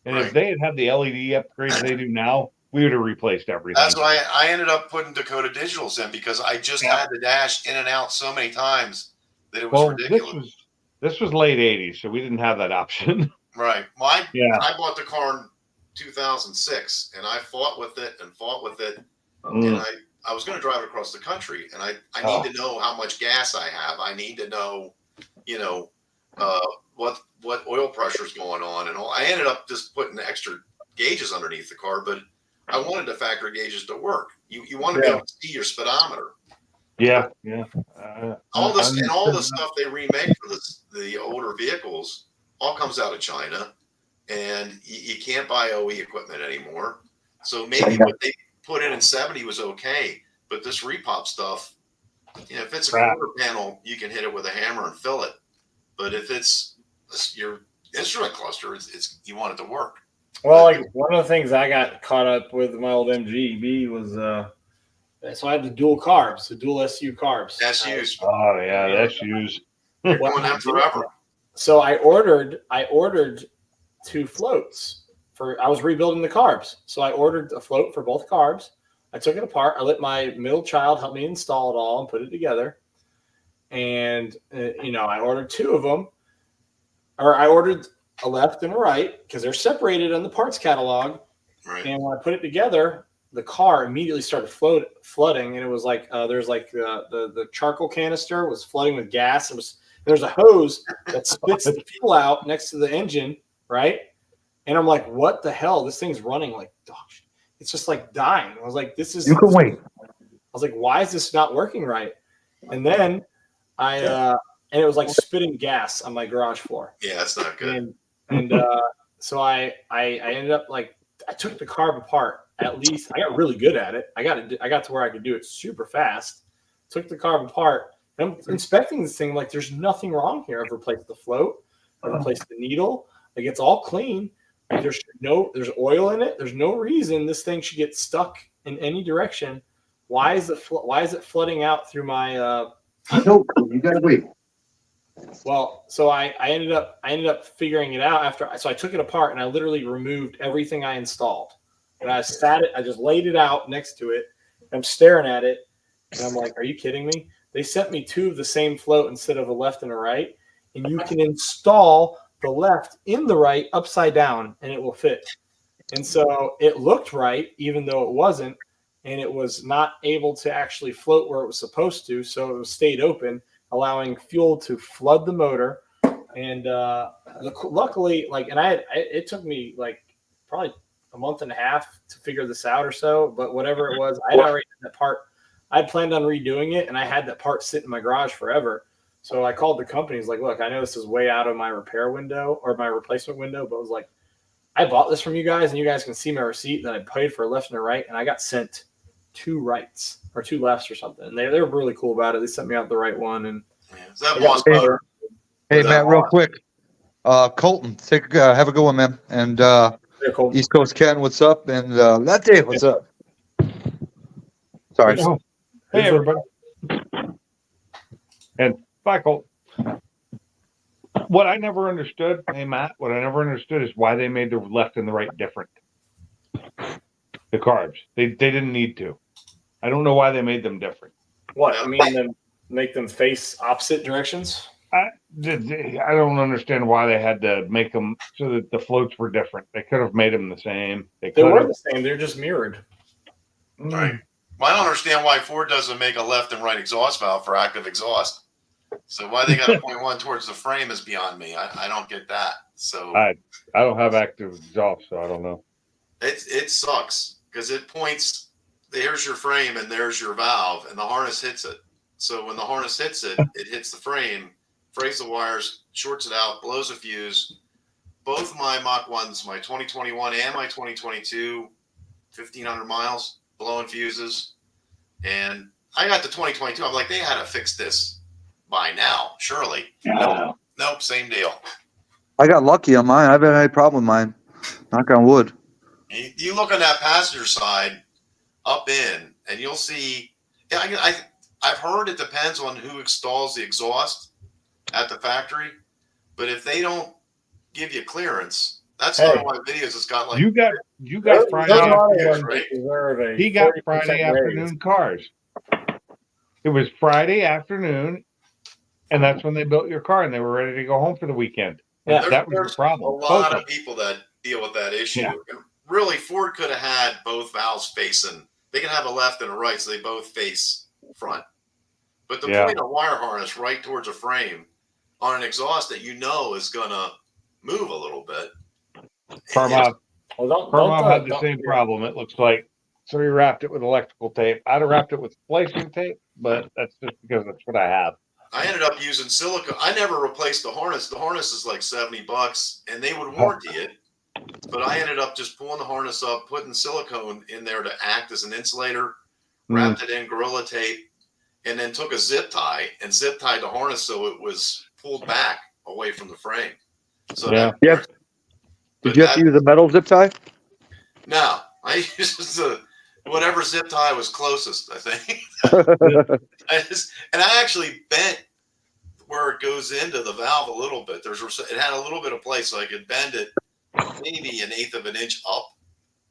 And if they had had the LED upgrades they do now, we would have replaced everything. That's why I ended up putting Dakota Digitals in, because I just had the dash in and out so many times that it was ridiculous. This was late 80s, so we didn't have that option. Right. Well, I bought the car in 2006, and I fought with it, and I was going to drive it across the country, and I need to know how much gas I have. I need to know, what oil pressure is going on, and all. I ended up just putting extra gauges underneath the car, but I wanted the factory gauges to work. You want to be able to see your speedometer. Yeah. All the stuff they remake for the older vehicles all comes out of China, and you can't buy OE equipment anymore. So maybe what they put in 70 was okay, but this repop stuff, if it's a quarter panel, you can hit it with a hammer and fill it. But if it's your instrument cluster, it's you want it to work. Well, like one of the things I got caught up with my old MGB was so I had the dual carbs, the dual SU carbs. SUs. Oh yeah, SUs. You're going them forever. So I ordered 2 floats I was rebuilding the carbs. So I ordered a float for both carbs. I took it apart. I let my middle child help me install it all and put it together. And I ordered 2 of them, or I ordered a left and a right because they're separated on the parts catalog. Right. And when I put it together, the car immediately started flooding, and it was like there's like the charcoal canister was flooding with gas. There's a hose that spits the fuel out next to the engine, right? And I'm like, what the hell? This thing's running like dog shit. It's just like dying. I was like, this is. You can wait. I was like, why is this not working right? And then and it was like spitting gas on my garage floor. Yeah, that's not good. And so I ended up like I took the carb apart. At least I got really good at it. I got to where I could do it super fast. Took the carb apart. I'm inspecting this thing like there's nothing wrong here. I've replaced the float. I've replaced the needle. Like it's all clean. Like there's oil in it. There's no reason this thing should get stuck in any direction. Why is it flooding out through my? No, you gotta wait. Well, so I ended up figuring it out so I took it apart and I literally removed everything I installed. And I just laid it out next to it. I'm staring at it and I'm like, are you kidding me? They sent me 2 of the same float instead of a left and a right. And you can install the left in the right upside down and it will fit. And so it looked right, even though it wasn't. And it was not able to actually float where it was supposed to. So it stayed open, allowing fuel to flood the motor. And luckily, it took me like probably a month and a half to figure this out or so, but whatever it was, I'd already had that part. I'd planned on redoing it, and I had that part sit in my garage forever. So I called the company. Like, look, I know this is way out of my repair window or my replacement window, but I was like, I bought this from you guys, and you guys can see my receipt that I paid for a left and a right, and I got sent 2 rights or 2 lefts or something. And they were really cool about it. They sent me out the right one. And is that Moss motor? Hey, Matt, real quick. Colton, have a good one, man. And Cool. East Coast Ken, what's up? And Latte, what's up? Sorry. Oh, hey, everybody. And bye, Colt. What I never understood, hey, Matt, what I never understood is why they made the left and the right different. The carbs. They didn't need to. I don't know why they made them different. What? I mean, make them face opposite directions? I don't understand why they had to make them so that the floats were different. They could have made them the same. They were the same. They're just mirrored. Right. Well, I don't understand why Ford doesn't make a left and right exhaust valve for active exhaust. So why they got to point one towards the frame is beyond me. I don't get that. So I don't have active exhaust, so I don't know. It sucks because it points. There's your frame and there's your valve, and the harness hits it. So when the harness hits it, it hits the frame, frays the wires, shorts it out, blows a fuse. Both my Mach 1s, my 2021 and my 2022, 1,500 miles, blowing fuses. And I got the 2022. I'm like, they had to fix this by now, surely. Nope, same deal. I got lucky on mine. I haven't had any problem with mine. Knock on wood. You look on that passenger side up in, and you'll see. Yeah, I've heard it depends on who installs the exhaust at the factory, but if they don't give you clearance, that's not why videos has got like you got Friday afternoon, right? He got Friday afternoon cars. It was Friday afternoon, and that's when they built your car, and they were ready to go home for the weekend. Yeah, that was the problem. A lot of people that deal with that issue. Yeah. And really, Ford could have had both valves facing. They can have a left and a right, so they both face front. But the point of wire harness right towards a frame on an exhaust that you know is going to move a little bit. Carmob had the same problem, it looks like. So he wrapped it with electrical tape. I'd have wrapped it with splicing tape, but that's just because that's what I have. I ended up using silicone. I never replaced the harness. The harness is like $70, and they would warranty it. But I ended up just pulling the harness up, putting silicone in there to act as an insulator, wrapped it in Gorilla tape, and then took a zip tie and zip tied the harness so it was pulled back away from the frame. So Did you have to use a metal zip tie? No, I used whatever zip tie was closest, I think. I actually bent where it goes into the valve a little bit. It had a little bit of place, so I could bend it maybe 1/8 of an inch up,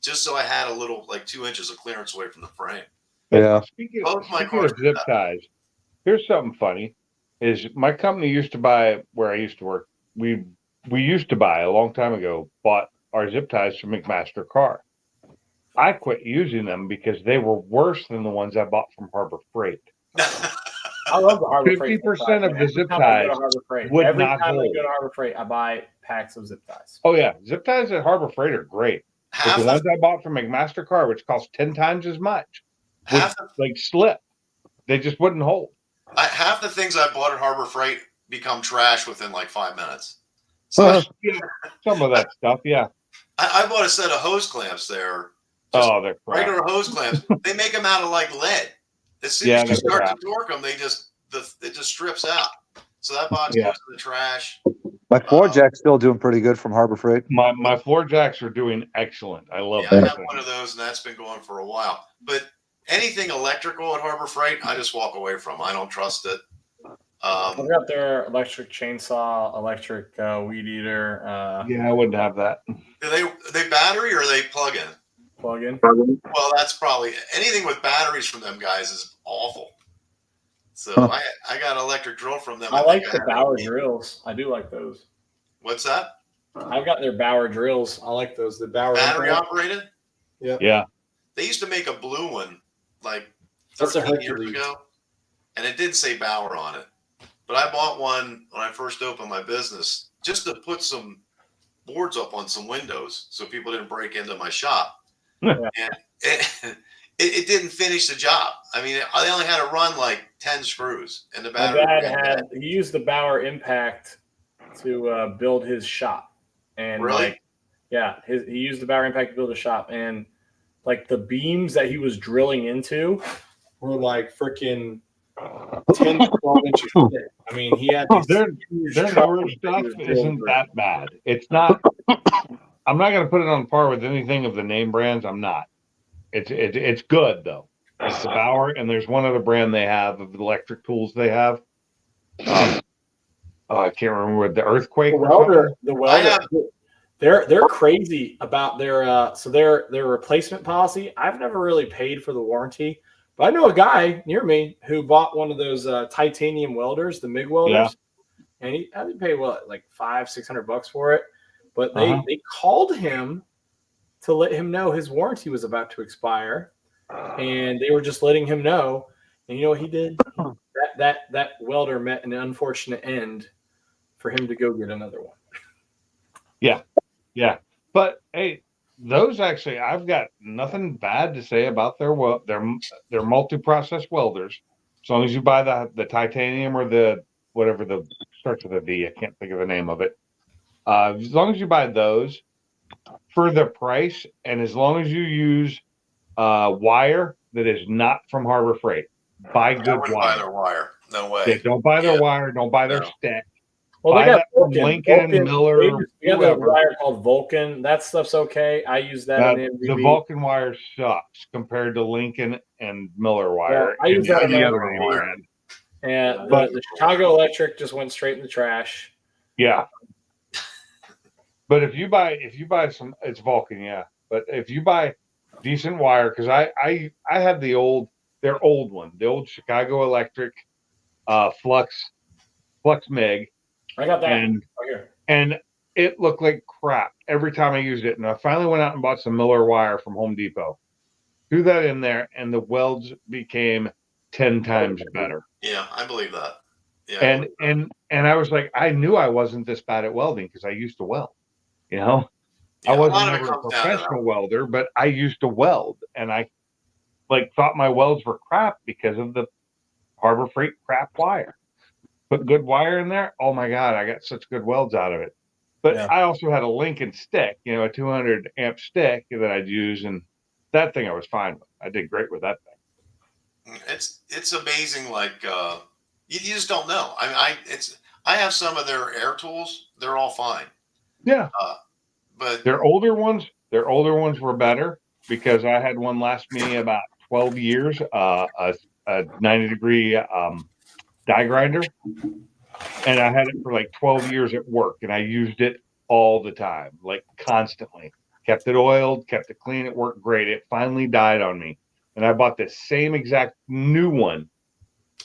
just so I had a little, like 2 inches of clearance away from the frame. Yeah. Speaking of zip ties, here's something funny. Is my company used to buy where I used to work. We used to buy a long time ago, bought our zip ties from McMaster Car. I quit using them because they were worse than the ones I bought from Harbor Freight. I love the Harbor Freight. 50% of the zip ties would Every not time hold. I go to Harbor Freight, I buy packs of zip ties. Oh yeah, zip ties at Harbor Freight are great. But the ones I bought from McMaster Car, which cost 10 times as much, would like slip. They just wouldn't hold. Half the things I bought at Harbor Freight become trash within like 5 minutes. So yeah, some of that stuff, yeah. I bought a set of hose clamps there. They're crap. Regular hose clamps. They make them out of like lead. As soon as you start to torque them, it just strips out. So that box goes to the trash. My floor jack's still doing pretty good from Harbor Freight. My floor jacks are doing excellent. I love I that. have one of those, and that's been going for a while. But anything electrical at Harbor Freight, I just walk away from. I don't trust it. I've got their electric chainsaw, electric weed eater. Yeah, I wouldn't have that. Are they battery or are they plug-in? Plug-in. Well, that's probably anything with batteries from them guys is awful. So I got an electric drill from them. I like the Bauer drills. I do like those. What's that? I've got their Bauer drills. I like those. The Bauer battery operated. Yeah. They used to make a blue one like 13 years ago, and it did say Bauer on it. But I bought one when I first opened my business just to put some boards up on some windows so people didn't break into my shop. And it didn't finish the job. I mean, I only had to run like 10 screws, and the battery. My dad he used the Bauer Impact to build his shop, and really, he used the Bauer Impact to build a shop, and like the beams that he was drilling into were like freaking 10 to 12 inches thick. I mean, he had these Their huge their trucks newer that he stuff was isn't building. that bad. It's not. I'm not going to put it on par with anything of the name brands. I'm not. It's good though. It's the Bauer, and there's one other brand they have of electric tools they have. I can't remember what the Earthquake or something. The welder. They're crazy about their replacement policy. I've never really paid for the warranty, but I know a guy near me who bought one of those titanium welders, the MIG welders, and he had to pay like $500-600 for it. But they called him to let him know his warranty was about to expire, and they were just letting him know. And you know what he did? That welder met an unfortunate end for him to go get another one. Yeah, but hey, those actually, I've got nothing bad to say about their multi-process welders. As long as you buy the titanium or the whatever the starts with a V, I can't think of the name of it. As long as you buy those for the price, and as long as you use wire that is not from Harbor Freight, buy good wire. Buy their wire. No way. Yeah, don't buy their wire. Don't buy their No. stick. Well, Buy they got that from Vulcan. Lincoln, Miller, We got a whoever. wire called Vulcan. That stuff's okay. I use that in The MVB. Vulcan wire sucks compared to Lincoln and Miller wire. I use that in any other Miller name wire. brand. And But- the Chicago Electric just went straight in the trash. Yeah. But if you buy some, it's Vulcan, yeah. But if you buy decent wire, because I had their old one, the old Chicago Electric Flux MIG, I got that and right here. and it looked like crap every time I used it. And I finally went out and bought some Miller wire from Home Depot. Threw that in there, and the welds became 10 times better. Yeah, I believe that. Yeah, And I was like, I knew I wasn't this bad at welding because I used to weld. You know, yeah, I a lot wasn't of it never a comes down to that. professional welder, but I used to weld, and I thought my welds were crap because of the Harbor Freight crap wire. Put good wire in there. Oh my God, I got such good welds out of it. But Yeah. I also had a Lincoln stick, a 200 amp stick that I'd use, and that thing I was fine with. I did great with that thing. It's amazing. Like you just don't know. I have some of their air tools. They're all fine. Yeah. But Their older ones were better because I had one last me about 12 years, a 90-degree die grinder, and I had it for like 12 years at work, and I used it all the time, like constantly. Kept it oiled, kept it clean. It worked great. It finally died on me, and I bought the same exact new one,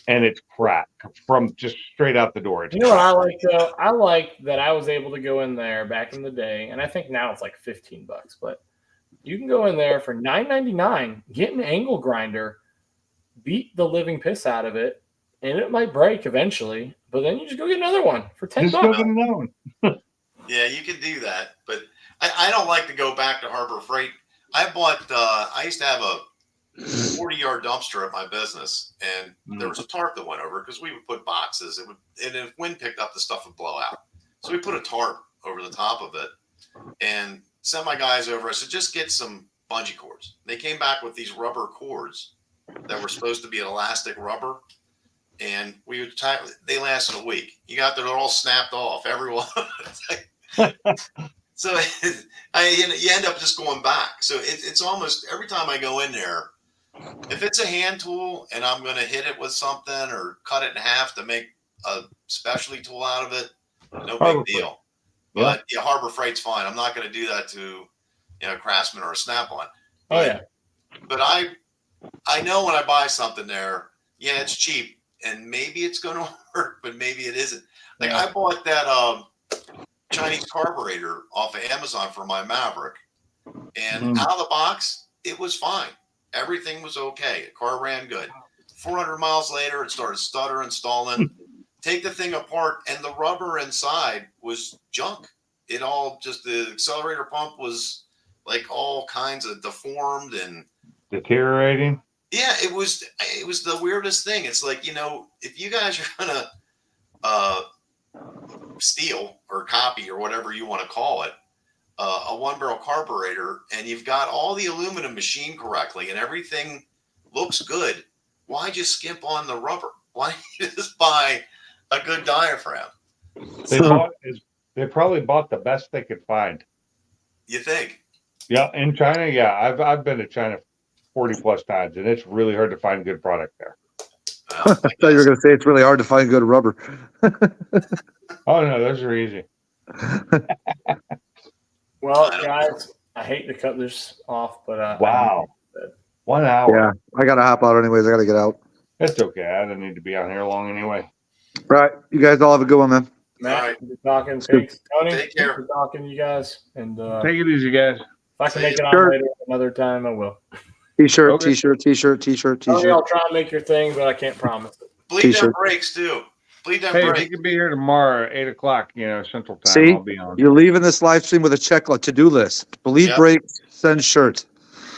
and it's crap from just straight out the door. It's You know what crap. I like though? I like that I was able to go in there back in the day, and I think now it's like $15, but you can go in there for $9.99, get an angle grinder, beat the living piss out of it, and it might break eventually, but then you just go get another one for $10. Just go get another one. yeah, you can do that. But I don't like to go back to Harbor Freight. I used to have a 40-yard dumpster at my business, and there was a tarp that went over because we would put boxes. And if wind picked up, the stuff would blow out. So we put a tarp over the top of it and sent my guys over. I said, just get some bungee cords. They came back with these rubber cords that were supposed to be elastic rubber, and we would tie. They lasted a week. You got they're all snapped off. Everyone. So you end up just going back. So it's almost every time I go in there, if it's a hand tool and I'm going to hit it with something or cut it in half to make a specialty tool out of it, no big deal. But yeah, Harbor Freight's fine. I'm not going to do that to Craftsman or a Snap-on. Oh yeah. But I know when I buy something there, yeah, it's cheap and maybe it's going to work, but maybe it isn't. Like I bought that Chinese carburetor off of Amazon for my Maverick, and out of the box, it was fine. Everything was okay. The car ran good. 400 miles later, it started stuttering, stalling. Take the thing apart, and the rubber inside was junk. It all just the accelerator pump was like all kinds of deformed and Deteriorating. Yeah, it was the weirdest thing. It's like, if you guys are gonna steal or copy or whatever you want to call it, a one-barrel carburetor, and you've got all the aluminum machined correctly and everything looks good, why just skimp on the rubber? Why don't you just buy a good diaphragm? They probably bought the best they could find. You think? Yeah, in China, yeah. I've been to China 40 plus times, and it's really hard to find good product there. I thought you were going to say it's really hard to find good rubber. Oh no, those are easy. Well, guys, I hate to cut this off, but Wow, 1 hour. Yeah, I got to hop out anyways. I got to get out. It's okay. I don't need to be on here long anyway. Right. You guys all have a good one, man. Matt, All right. good talking. Thanks, Tony. Take care. Good talking to you guys. And Take it easy, guys. if I can make it Sure. on later another time, I will. T-shirt, Okay. T-shirt, T-shirt, T-shirt, Tony, T-shirt. I'll try and make your thing, but I can't promise it. Bleed them T-shirt. brakes too. Bleed them Hey, if you brakes. could be here tomorrow at 8 o'clock, Central Time, See? I'll be on. You're leaving this live stream with a checklist, to-do list. Believe Yep. brakes, send shirt.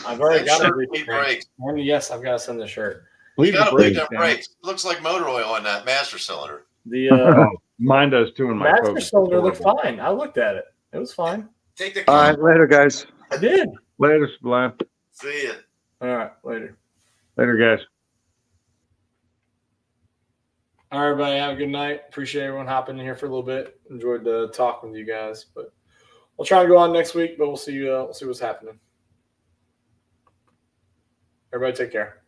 I've already That got shirt to bleed brakes. Yes, I've got to send the shirt. You Leave the gotta bleed brakes them down. brakes. It looks like motor oil on that master cylinder. The Oh, mine does too in my master Focus. cylinder looked Horrible. fine. I looked at it. It was fine. Take the All right, later, guys. I did. Later, Sublime. See ya. All right, later. Later, guys. All right, everybody, have a good night. Appreciate everyone hopping in here for a little bit. Enjoyed the talk with you guys, but we'll try to go on next week. But we'll see. We'll see what's happening. Everybody, take care.